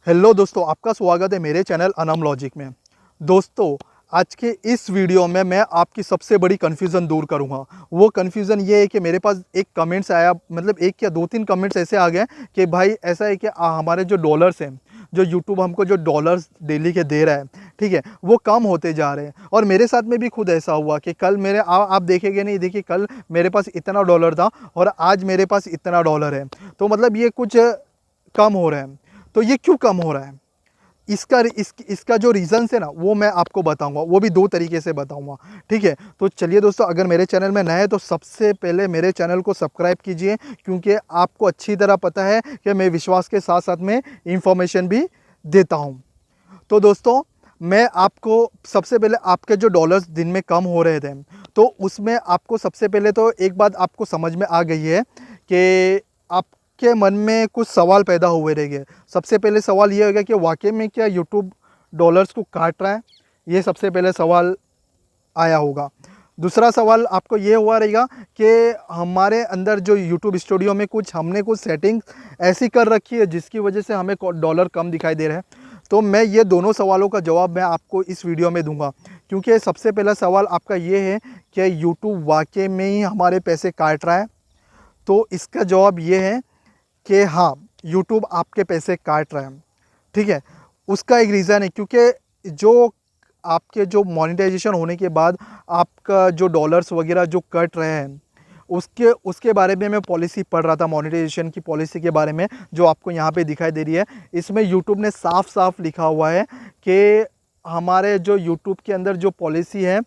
Hello दोस्तों, आपका स्वागत है मेरे चैनल अनम लॉजिक में। दोस्तों, आज के इस वीडियो में मैं आपकी सबसे बड़ी कन्फ्यूज़न दूर करूंगा। वो कन्फ्यूज़न ये है कि मेरे पास एक कमेंट्स आया, मतलब एक या दो तीन कमेंट्स ऐसे आ गए कि भाई ऐसा है कि हमारे जो डॉलर्स हैं, जो यूट्यूब हमको जो डॉलर्स डेली के दे रहा है, ठीक है, वो कम होते जा रहे हैं। और मेरे साथ में भी खुद ऐसा हुआ कि कल मेरे आप देखेंगे नहीं, देखिए कल मेरे पास इतना डॉलर था और आज मेरे पास इतना डॉलर है, तो मतलब ये कुछ कम हो रहा है। तो ये क्यों कम हो रहा है, इसका जो रीज़न्स है ना, वो मैं आपको बताऊंगा, वो भी दो तरीके से बताऊंगा। ठीक है, तो चलिए दोस्तों, अगर मेरे चैनल में नए हैं तो सबसे पहले मेरे चैनल को सब्सक्राइब कीजिए, क्योंकि आपको अच्छी तरह पता है कि मैं विश्वास के साथ साथ में इंफॉर्मेशन भी देता हूं। तो दोस्तों, मैं आपको सबसे पहले आपके जो डॉलर्स दिन में कम हो रहे थे, तो उसमें आपको सबसे पहले तो एक बात आपको समझ में आ गई है कि आपके मन में कुछ सवाल पैदा हुए रहेंगे। सबसे पहले सवाल ये होगा कि वाकई में क्या यूट्यूब डॉलर्स को काट रहा है, ये सबसे पहले सवाल आया होगा। दूसरा सवाल आपको ये हुआ रहेगा कि हमारे अंदर जो यूट्यूब स्टूडियो में हमने कुछ सेटिंग्स ऐसी कर रखी है जिसकी वजह से हमें डॉलर कम दिखाई दे रहे हैं। तो मैं ये दोनों सवालों का जवाब मैं आपको इस वीडियो में दूंगा, क्योंकि सबसे पहला सवाल आपका ये है कि यूट्यूब वाकई में ही हमारे पैसे काट रहा है। तो इसका जवाब ये है कि हाँ, यूट्यूब आपके पैसे काट रहा है। ठीक है, उसका एक रीज़न है, क्योंकि जो आपके जो मोनेटाइजेशन होने के बाद आपका जो डॉलर्स वगैरह जो कट रहे हैं, उसके उसके बारे में मैं पॉलिसी पढ़ रहा था, मोनेटाइजेशन की पॉलिसी के बारे में, जो आपको यहाँ पे दिखाई दे रही है। इसमें यूट्यूब ने साफ साफ लिखा हुआ है कि हमारे जो यूट्यूब के अंदर जो पॉलिसी है,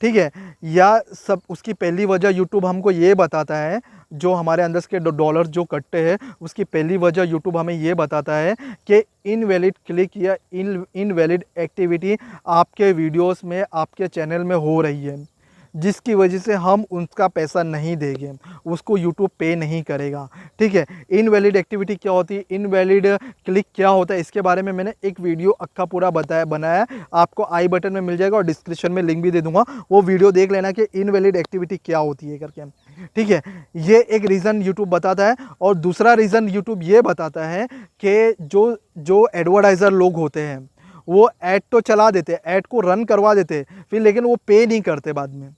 ठीक है, या सब उसकी पहली वजह यूट्यूब हमको ये बताता है, जो हमारे अंदर के डॉलर जो कटते हैं उसकी पहली वजह यूट्यूब हमें ये बताता है कि इनवैलिड क्लिक या इनवैलिड एक्टिविटी आपके वीडियोस में, आपके चैनल में हो रही है, जिसकी वजह से हम उसका पैसा नहीं देंगे, उसको यूट्यूब पे नहीं करेगा। ठीक है, इनवैलिड एक्टिविटी क्या होती है, इनवैलिड क्लिक क्या होता है, इसके बारे में मैंने एक वीडियो अक्का पूरा बनाया है, आपको आई बटन में मिल जाएगा और डिस्क्रिप्शन में लिंक भी दे दूंगा, वो वीडियो देख लेना कि इनवैलिड एक्टिविटी क्या होती है करके। ठीक है, ये एक रीज़न यूट्यूब बताता है। और दूसरा रीज़न यूट्यूब ये बताता है कि जो जो एडवर्टाइज़र लोग होते हैं, वो ऐड तो चला देते हैं, ऐड को रन करवा देते हैं, फिर लेकिन वो पे नहीं करते बाद में।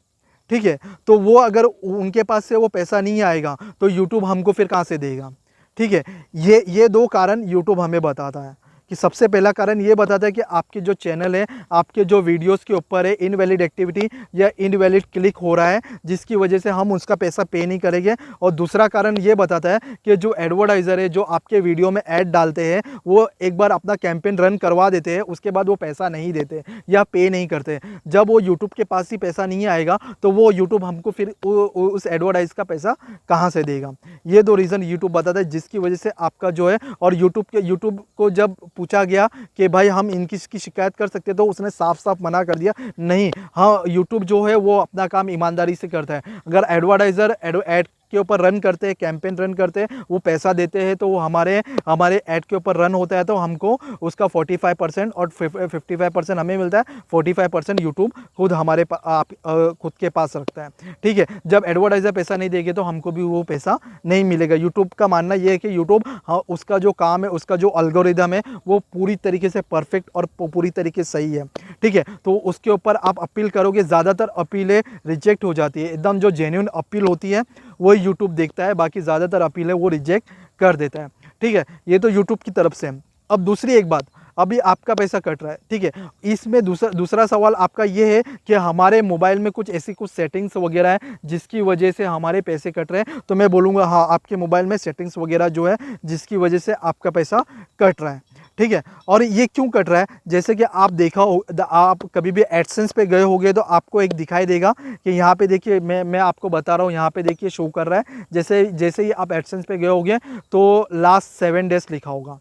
ठीक है, तो वो अगर उनके पास से वो पैसा नहीं आएगा तो यूट्यूब हमको फिर कहाँ से देगा। ठीक है, ये दो कारण यूट्यूब हमें बताता है। कि सबसे पहला कारण ये बताता है कि आपके जो चैनल है, आपके जो वीडियोस के ऊपर है इनवैलिड एक्टिविटी या इनवैलिड क्लिक हो रहा है, जिसकी वजह से हम उसका पैसा पे नहीं करेंगे। और दूसरा कारण ये बताता है कि जो एडवर्टाइज़र है, जो आपके वीडियो में ऐड डालते हैं, वो एक बार अपना कैंपेन रन करवा देते हैं, उसके बाद वो पैसा नहीं देते या पे नहीं करते। जब वो यूट्यूब के पास ही पैसा नहीं आएगा तो वो यूट्यूब हमको फिर उस एडवर्टाइज का पैसा कहाँ से देगा। ये दो रीज़न यूट्यूब बताता है, जिसकी वजह से आपका जो है, और यूट्यूब को जब पूछा गया कि भाई हम इनकी शिकायत कर सकते, तो उसने साफ साफ मना कर दिया, नहीं। हाँ, यूट्यूब जो है वो अपना काम ईमानदारी से करता है। अगर एडवर्टाइज़र ऐड के ऊपर रन करते हैं, कैंपेन रन करते हैं, वो पैसा देते हैं, तो वो हमारे ऐड के ऊपर रन होता है, तो हमको उसका 45% और 55% हमें मिलता है, 45% यूट्यूब खुद हमारे खुद के पास रखता है। ठीक है, जब एडवर्टाइज़र पैसा नहीं देंगे तो हमको भी वो पैसा नहीं मिलेगा। यूट्यूब का मानना ये है कि यूट्यूब, हाँ, उसका जो काम है, उसका जो एल्गोरिदम है, वो पूरी तरीके से परफेक्ट और पूरी तरीके से सही है। ठीक है, तो उसके ऊपर आप अपील करोगे, ज़्यादातर अपीलें रिजेक्ट हो जाती है। एकदम जो जेन्युइन अपील होती है वही यूट्यूब देखता है, बाकी ज़्यादातर अपीलें वो रिजेक्ट कर देता है। ठीक है, ये तो यूट्यूब की तरफ से है। अब दूसरी एक बात, अभी आपका पैसा कट रहा है, ठीक है, इसमें दूसरा सवाल आपका ये है कि हमारे मोबाइल में कुछ सेटिंग्स वगैरह है जिसकी वजह से हमारे पैसे कट रहे हैं। तो मैं बोलूँगा हाँ, आपके मोबाइल में सेटिंग्स वगैरह जो है जिसकी वजह से आपका पैसा कट रहा है। ठीक है, और ये क्यों कट रहा है, जैसे कि आप देखा हो, आप कभी भी एडसेंस पे गए होंगे तो आपको एक दिखाई देगा कि यहाँ पे देखिए, मैं आपको बता रहा हूँ, यहाँ पे देखिए शो कर रहा है, जैसे ही आप एडसेंस पे गए होंगे तो लास्ट 7 डेज लिखा होगा।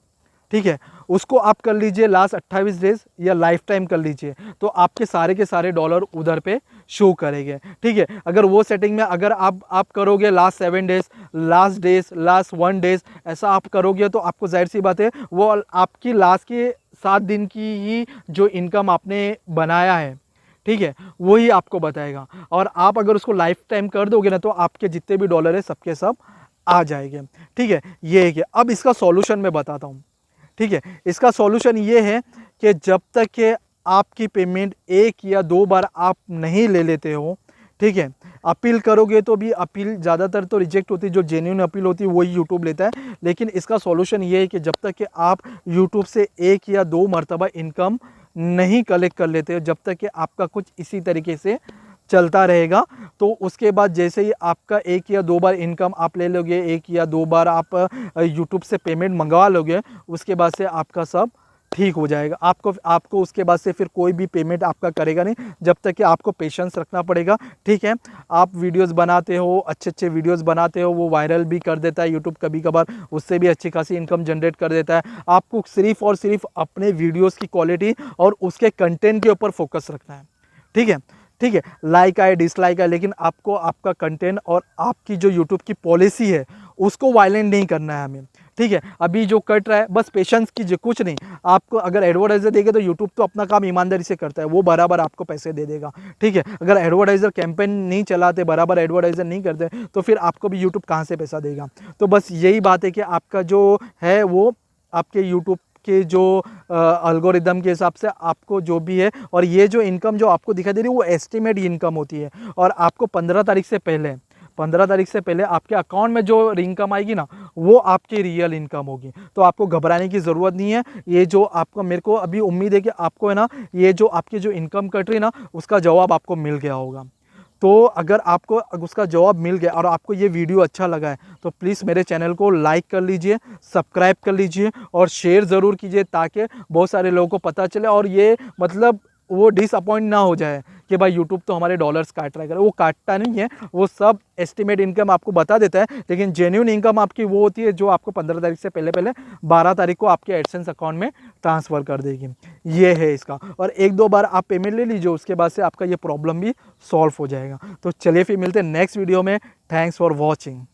ठीक है, उसको आप कर लीजिए लास्ट 28 डेज या लाइफ टाइम कर लीजिए, तो आपके सारे के सारे डॉलर उधर पे शो करेंगे। ठीक है, अगर वो सेटिंग में अगर आप करोगे last 7 days, last days, last 1 days, ऐसा आप करोगे तो आपको जाहिर सी बात है वो आपकी लास्ट के 7 दिन की ही जो इनकम आपने बनाया है, ठीक है, वही आपको बताएगा। और आप अगर उसको लाइफ टाइम कर दोगे ना, तो आपके जितने भी डॉलर है सबके सब आ जाएंगे। ठीक है, ये है कि अब इसका सॉल्यूशन मैं बताता हूँ। ठीक है। इसका सॉल्यूशन ये है कि जब तक कि आपकी पेमेंट 1 या 2 बार आप नहीं ले लेते हो, ठीक है, अपील करोगे तो भी अपील ज़्यादातर तो रिजेक्ट होती है, जो जेन्युइन अपील होती है वही यूट्यूब लेता है। लेकिन इसका सॉल्यूशन ये है कि जब तक कि आप यूट्यूब से 1 या 2 मरतबा इनकम नहीं कलेक्ट कर लेते हो, जब तक कि आपका कुछ इसी तरीके से चलता रहेगा, तो उसके बाद जैसे ही आपका 1 या 2 बार इनकम आप ले लोगे, 1 या 2 बार आप यूट्यूब से पेमेंट मंगवा लोगे, उसके बाद से आपका सब ठीक हो जाएगा। आपको उसके बाद से फिर कोई भी पेमेंट आपका करेगा नहीं, जब तक कि आपको पेशेंस रखना पड़ेगा, ठीक है। आप वीडियोस बनाते हो, अच्छे वीडियोस बनाते हो, वो वायरल भी कर देता है यूट्यूब कभी कभार, उससे भी अच्छी खासी इनकम जनरेट कर देता है। आपको सिर्फ और सिर्फ अपने वीडियोस की क्वालिटी और उसके कंटेंट के ऊपर फोकस रखना है, ठीक है। ठीक है, लाइक आए डिसलाइक आए, लेकिन आपको आपका कंटेंट और आपकी जो यूट्यूब की पॉलिसी है उसको वायलेंट नहीं करना है हमें, ठीक है। अभी जो कट रहा है बस पेशेंस कीजिए, कुछ नहीं। आपको अगर एडवर्टाइजर देगा तो यूट्यूब तो अपना काम ईमानदारी से करता है, वो बराबर आपको पैसे दे देगा, ठीक है। अगर एडवर्टाइजर कैंपेन नहीं चलाते, बराबर एडवर्टाइजर नहीं करते, तो फिर आपको भी यूट्यूब कहाँ से पैसा देगा। तो बस यही बात है कि आपका जो है वो आपके यूट्यूब के जो एल्गोरिदम के हिसाब से आपको जो भी है, और ये जो इनकम जो आपको दिखाई दे रही है वो एस्टिमेट इनकम होती है, और आपको 15 तारीख से पहले आपके अकाउंट में जो इनकम आएगी ना, वो आपकी रियल इनकम होगी। तो आपको घबराने की ज़रूरत नहीं है। ये जो आपको, मेरे को अभी उम्मीद है कि आपको है ना, ये जो आपकी जो इनकम कट रही है ना, उसका जवाब आपको मिल गया होगा। तो अगर आपको उसका जवाब मिल गया और आपको ये वीडियो अच्छा लगा है, तो प्लीज़ मेरे चैनल को लाइक कर लीजिए, सब्सक्राइब कर लीजिए और शेयर ज़रूर कीजिए, ताकि बहुत सारे लोगों को पता चले और ये मतलब वो डिसअपॉइंट ना हो जाए कि भाई यूट्यूब तो हमारे डॉलर्स काट रहा है। वो काटता नहीं है, वो सब एस्टिमेट इनकम आपको बता देता है, लेकिन जेन्युइन इनकम आपकी वो होती है जो आपको 15 तारीख से पहले 12 तारीख को आपके एडसेंस अकाउंट में ट्रांसफ़र कर देगी। ये है इसका, और 1-2 बार आप पेमेंट ले लीजिए, उसके बाद से आपका ये प्रॉब्लम भी सॉल्व हो जाएगा। तो चलिए फिर मिलते हैं नेक्स्ट वीडियो में। Thanks for watching.